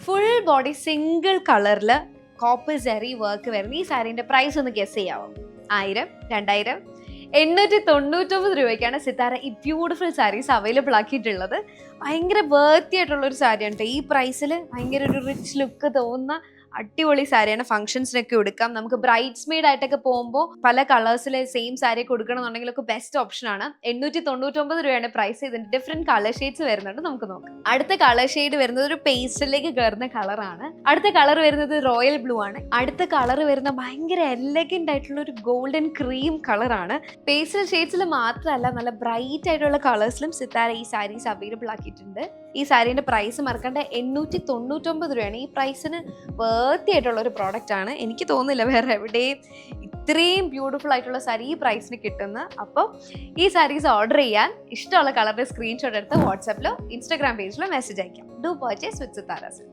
Full body single കളറിൽ copper സെറി work വരുന്ന ഈ സാരീന്റെ പ്രൈസ് ഒന്ന് ഗസ് ചെയ്യാവോ? 1000, 2000, 899 രൂപയ്ക്കാണ് സിത്താര ഈ ബ്യൂട്ടിഫുൾ സാരീസ് അവൈലബിൾ ആക്കിയിട്ടുള്ളത്. ഭയങ്കര വേർത്തി ആയിട്ടുള്ള ഒരു സാരിയാണ് കേട്ടോ. ഈ പ്രൈസിൽ ഭയങ്കര ഒരു റിച്ച് ലുക്ക് തോന്നുന്ന അടിപൊളി സാരിയാണ്. ഫംഗ്ഷൻസിനൊക്കെ എടുക്കാം. നമുക്ക് ബ്രൈഡ്സ് മെയ്ഡ് ആയിട്ടൊക്കെ പോകുമ്പോൾ പല കളേഴ്സിലെ സെയിം സാരി കൊടുക്കണമെന്നുണ്ടെങ്കിലൊക്കെ ബെസ്റ്റ് ഓപ്ഷൻ ആണ്. 899 രൂപയാണ് പ്രൈസ്. ഇതിന്റെ ഡിഫറെന്റ് കളർ ഷെയ്ഡ്സ് വരുന്നുണ്ട്, നമുക്ക് നോക്കാം. അടുത്ത കളർ ഷെയ്ഡ് വരുന്നത് ഒരു പേസ്റ്റലിലേക്ക് കയറുന്ന കളറാണ്. അടുത്ത കളർ വരുന്നത് റോയൽ ബ്ലൂ ആണ്. അടുത്ത കളർ വരുന്ന ഭയങ്കര എലഗന്റ് ആയിട്ടുള്ള ഒരു ഗോൾഡൻ ക്രീം കളറാണ്. പേസ്റ്റൽ ഷെയ്ഡ്സിൽ മാത്രമല്ല, നല്ല ബ്രൈറ്റ് ആയിട്ടുള്ള കളേഴ്സിലും സിത്താര ഈ സാരീസ് അവൈലബിൾ ആക്കിയിട്ടുണ്ട്. ഈ സാരീന്റെ പ്രൈസ് മറക്കണ്ട, 899 രൂപയാണ്. ഈ പ്രൈസിന് വേർത്തി ആയിട്ടുള്ള ഒരു പ്രോഡക്റ്റ് ആണ്. എനിക്ക് തോന്നുന്നില്ല വേറെ എവിടെയും ഇത്രയും ബ്യൂട്ടിഫുൾ ആയിട്ടുള്ള സാരി ഈ പ്രൈസിന് കിട്ടുന്ന. അപ്പോൾ ഈ സാരീസ് ഓർഡർ ചെയ്യാൻ ഇഷ്ടമുള്ള കളറിന്റെ സ്ക്രീൻഷോട്ട് എടുത്ത് വാട്സാപ്പിലോ ഇൻസ്റ്റാഗ്രാം പേജിലോ മെസ്സേജ് അയക്കാം. Do purchase with Sithara silks.